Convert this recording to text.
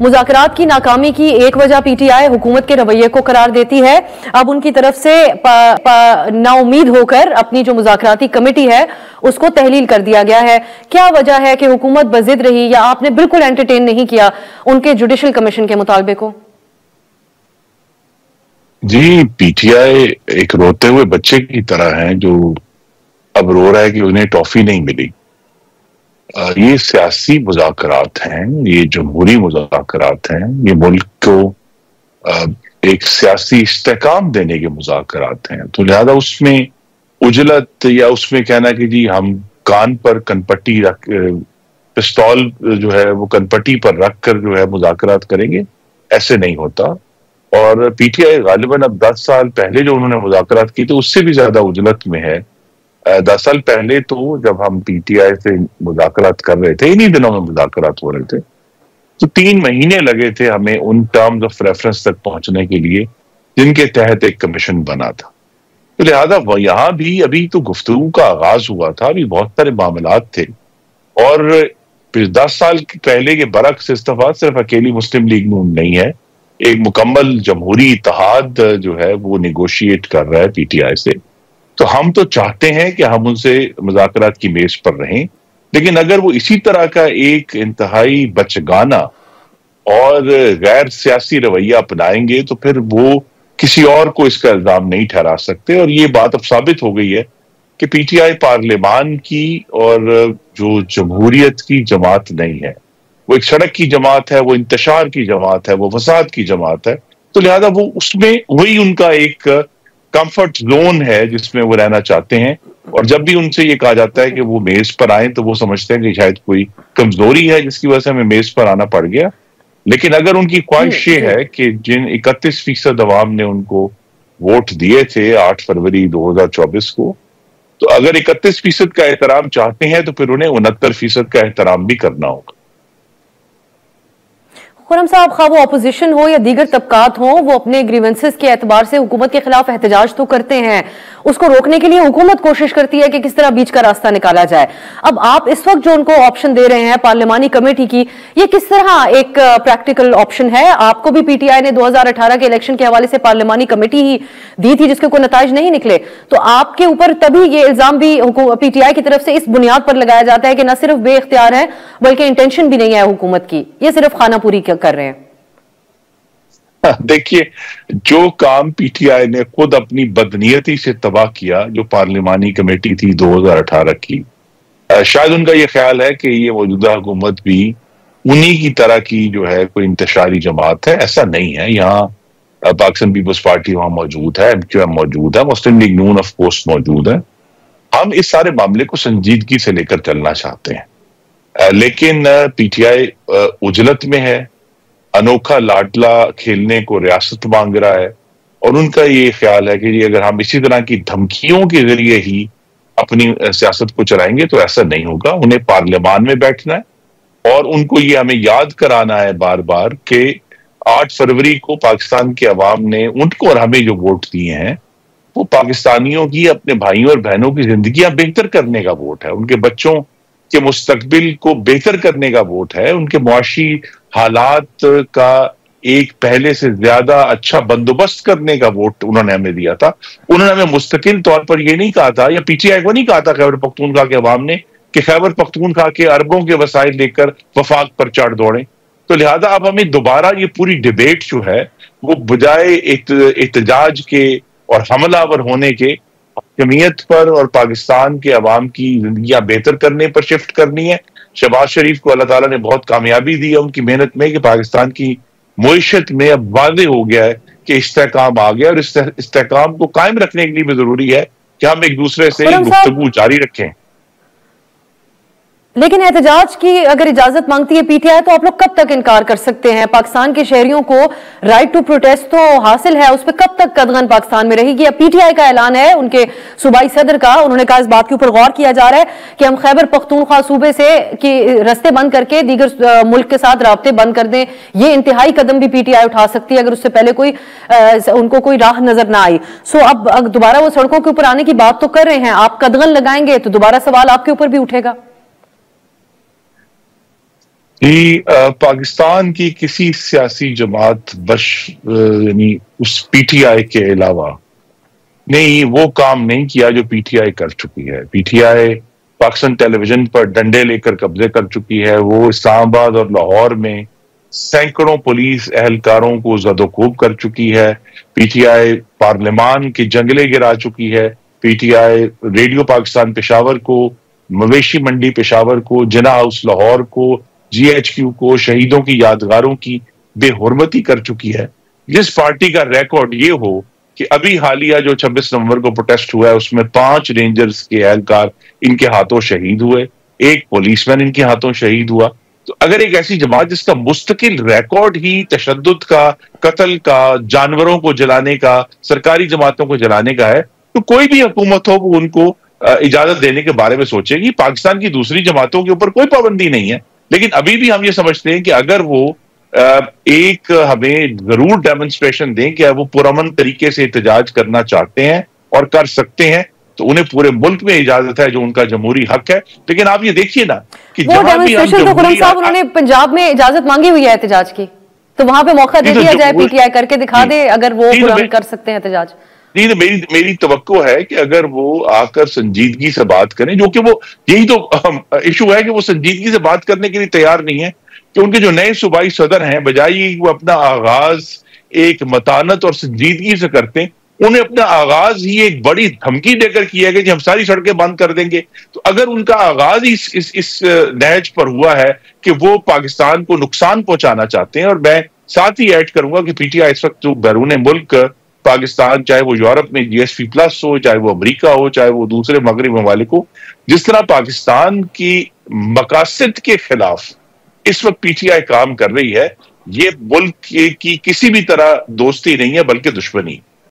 मुज़ाकरात की नाकामी की एक वजह पीटीआई हुकूमत के रवैये को करार देती है। अब उनकी तरफ से नाउमीद होकर अपनी जो मुज़ाकराती कमेटी है उसको तहलील कर दिया गया है। क्या वजह है कि हुकूमत बज़िद रही या आपने बिल्कुल एंटरटेन नहीं किया उनके जुडिशल कमीशन के मुतालबे को? जी, पीटीआई एक रोते हुए बच्चे की तरह है जो अब रो रहा है कि उन्हें टॉफी नहीं मिली। ये सियासी मुज़ाकरात हैं, ये जमहूरी मुज़ाकरात हैं, ये मुल्क को एक सियासी इस्तेहकाम देने के मुज़ाकरात हैं। तो लिहाजा उसमें उजलत या उसमें कहना कि जी हम कान पर कनपट्टी रख पिस्तौल जो है वो कनपट्टी पर रख कर जो है मुज़ाकरात करेंगे, ऐसे नहीं होता। और पीटीआई गालिबन अब 10 साल पहले जो उन्होंने मुज़ाकरात की तो उससे भी ज्यादा उजलत में है। 10 साल पहले तो जब हम पीटीआई से मुज़ाकरात कर रहे थे, इन्हीं दिनों में मुज़ाकरात हो रहे थे, तो 3 महीने लगे थे हमें उन टर्म्स ऑफ रेफरेंस तक पहुंचने के लिए जिनके तहत एक कमीशन बना था। तो लिहाजा यहां भी अभी तो गुफ्तगू का आगाज हुआ था, अभी बहुत सारे मामलात थे। और 10 साल पहले के बरक्स इस दफा सिर्फ अकेली मुस्लिम लीग नून नहीं है, एक मुकम्मल जमहूरी इत्तेहाद जो है वो निगोशिएट कर रहा है पीटीआई से। तो हम तो चाहते हैं कि हम उनसे मुज़ाकरात की मेज पर रहें, लेकिन अगर वो इसी तरह का एक इंतहाई बचगाना और गैर सियासी रवैया अपनाएंगे तो फिर वो किसी और को इसका इल्जाम नहीं ठहरा सकते। और ये बात अब साबित हो गई है कि पीटीआई पार्लियामान की और जो जमहूरियत की जमात नहीं है, वो एक सड़क की जमात है, वो इंतशार की जमात है, वो फसाद की जमात है। तो लिहाजा वो उसमें वही उनका एक कंफर्ट जोन है जिसमें वो रहना चाहते हैं। और जब भी उनसे ये कहा जाता है कि वो मेज पर आए तो वो समझते हैं कि शायद कोई कमजोरी है जिसकी वजह से हमें मेज पर आना पड़ गया। लेकिन अगर उनकी ख्वाहिश ये है कि जिन 31% अवाम ने उनको वोट दिए थे 8 फरवरी 2024 को, तो अगर 31% का एहतराम चाहते हैं तो फिर उन्हें 69% का एहतराम भी करना होगा। खुर्रम साहब, खा वो अपोजिशन हो या दीगर तबकात हो, वो अपने ग्रीवेंसेस के एतबार से हुकूमत के खिलाफ एहतजाज तो करते हैं। उसको रोकने के लिए हुकूमत कोशिश करती है कि किस तरह बीच का रास्ता निकाला जाए। अब आप इस वक्त जो उनको ऑप्शन दे रहे हैं पार्लियामानी कमेटी की, ये किस तरह एक प्रैक्टिकल ऑप्शन है? आपको भी पीटीआई ने 2018 के इलेक्शन के हवाले से पार्लियामानी कमेटी ही दी थी जिसके कोई नताइज नहीं निकले, तो आपके ऊपर तभी ये इल्जाम भी पीटीआई की तरफ से इस बुनियाद पर लगाया जाता है कि न सिर्फ बेइख्तियार है बल्कि इंटेंशन भी नहीं है हुकूमत की, ये सिर्फ खानापूरी कर रहे हैं। देखिए, जो काम पीटीआई ने खुद अपनी बदनीयती से तबाह किया, जो पार्लियामानी कमेटी थी 2018 की, शायद उनका यह ख्याल है कि ये मौजूदा हुकूमत भी उन्हीं की तरह की जो है कोई इंतशारी जमात है। ऐसा नहीं है। यहाँ पाकिस्तान पीपल्स पार्टी वहां मौजूद है, एमक्यूएम मौजूद है, मुस्लिम लीग नून ऑफ कोर्स मौजूद है। हम इस सारे मामले को संजीदगी से लेकर चलना चाहते हैं, लेकिन पीटीआई उजलत में है, अनोखा लाडला खेलने को रियासत मांग रहा है। और उनका ये ख्याल है कि अगर हम इसी तरह की धमकियों के जरिए ही अपनी सियासत को चलाएंगे तो ऐसा नहीं होगा। उन्हें पार्लियामान में बैठना है और उनको ये हमें याद कराना है बार बार कि 8 फरवरी को पाकिस्तान के अवाम ने उनको और हमें जो वोट दिए हैं वो पाकिस्तानियों की, अपने भाइयों और बहनों की जिंदगियां बेहतर करने का वोट है, उनके बच्चों के मुस्तकबिल को बेहतर करने का वोट है, उनके मुआशी हालात का एक पहले से ज्यादा अच्छा बंदोबस्त करने का वोट उन्होंने हमें दिया था। उन्होंने हमें मुस्तकिल तौर पर यह नहीं कहा था, या पीटीआई को नहीं कहा था खैबर पख्तूनख्वा के अवाम ने कि खैबर पख्तूनख्वा के अरबों के वसाइल लेकर वफाक पर चढ़ दौड़े। तो लिहाजा अब हमें दोबारा ये पूरी डिबेट जो है वो बजाय एहतजाज के और हमलावर होने के जमीयत पर और पाकिस्तान के अवाम की जिंदगियां बेहतर करने पर शिफ्ट करनी है। शहबाज शरीफ को अल्लाह ताला ने बहुत कामयाबी दी है उनकी मेहनत में कि पाकिस्तान की मुईशत में अब वाज़ेह हो गया है कि इस्तेहकाम आ गया, और इस्तेहकाम को कायम रखने के लिए भी जरूरी है कि हम एक दूसरे से गुफ्तगू जारी रखें। लेकिन एहतजाज की अगर इजाजत मांगती है पीटीआई तो आप लोग कब तक इनकार कर सकते हैं? पाकिस्तान के शहरियों को राइट टू प्रोटेस्ट तो हासिल है, उस पर कब तक कदगन पाकिस्तान में रहेगी? अब पीटीआई का ऐलान है उनके सूबाई सदर का, उन्होंने कहा इस बात के ऊपर गौर किया जा रहा है कि हम खैबर पख्तूनख्वा सूबे से कि रस्ते बंद करके दीगर मुल्क के साथ राब्ते बंद कर दें। ये इंतहाई कदम भी पीटीआई उठा सकती है अगर उससे पहले उनको कोई राह नजर ना आई। सो अब दोबारा वो सड़कों के ऊपर आने की बात तो कर रहे हैं, आप कदगन लगाएंगे तो दोबारा सवाल आपके ऊपर भी उठेगा। पाकिस्तान की किसी सियासी जमात बश यानी उस पीटीआई के अलावा नहीं वो काम नहीं किया जो पीटीआई कर चुकी है। पीटीआई पाकिस्तान टेलीविजन पर डंडे लेकर कब्जे कर चुकी है। वो इस्लामाबाद और लाहौर में सैकड़ों पुलिस एहलकारों को ज़दोकोब कर चुकी है। पीटीआई पार्लियामान के जंगले गिरा चुकी है। पीटीआई रेडियो पाकिस्तान पेशावर को, मवेशी मंडी पेशावर को, जिना हाउस लाहौर को, जीएचक्यू को, शहीदों की यादगारों की बेहुरमती कर चुकी है। जिस पार्टी का रिकॉर्ड ये हो कि अभी हालिया जो 26 नवंबर को प्रोटेस्ट हुआ है उसमें 5 रेंजर्स के एहलकार इनके हाथों शहीद हुए, एक पुलिसमैन इनके हाथों शहीद हुआ। तो अगर एक ऐसी जमात जिसका मुस्तकिल रिकॉर्ड ही तशद्दुद का, कत्ल का, जानवरों को जलाने का, सरकारी जमातों को जलाने का है, तो कोई भी हुकूमत हो वो उनको इजाजत देने के बारे में सोचेगी। पाकिस्तान की दूसरी जमातों के ऊपर कोई पाबंदी नहीं है, लेकिन अभी भी हम ये समझते हैं कि अगर वो एक हमें जरूर डेमोन्स्ट्रेशन दें कि वो पुरअमन तरीके से एहतजाज करना चाहते हैं और कर सकते हैं, तो उन्हें पूरे मुल्क में इजाजत है, जो उनका जमहूरी हक है। लेकिन आप ये देखिए ना कि वो डेमोन्स्ट्रेशन तो खुर्रम साहब उन्होंने पंजाब में इजाजत मांगी हुई है एहतजाज की, तो वहां पे मौका दे दिया जाए, पीटीआई करके दिखा दे अगर वो पुरअमन कर सकते हैं एहतजाज। नहीं, मेरी तवक्को है कि अगर वो आकर संजीदगी से बात करें, जो कि वो यही तो इशू है कि वो संजीदगी से बात करने के लिए तैयार नहीं है, कि उनके जो नए सूबाई सदर हैं बजाय वो अपना आगाज एक मतानत और संजीदगी से करते हैं, उन्हें अपना आगाज ही एक बड़ी धमकी देकर किया गया कि हम सारी सड़कें बंद कर देंगे। तो अगर उनका आगाज ही इस नहज पर हुआ है कि वो पाकिस्तान को नुकसान पहुंचाना चाहते हैं, और मैं साथ ही ऐड करूंगा कि पीटीआई इस वक्त जो बैरून मुल्क पाकिस्तान, चाहे वो यूरोप में जीएसपी प्लस हो, चाहे वो अमेरिका हो, चाहे वो दूसरे मगरबी ममालिक हो, जिस तरह पाकिस्तान की मकासद के खिलाफ इस वक्त पीटीआई काम कर रही है, ये मुल्क की किसी भी तरह दोस्ती नहीं है बल्कि दुश्मनी।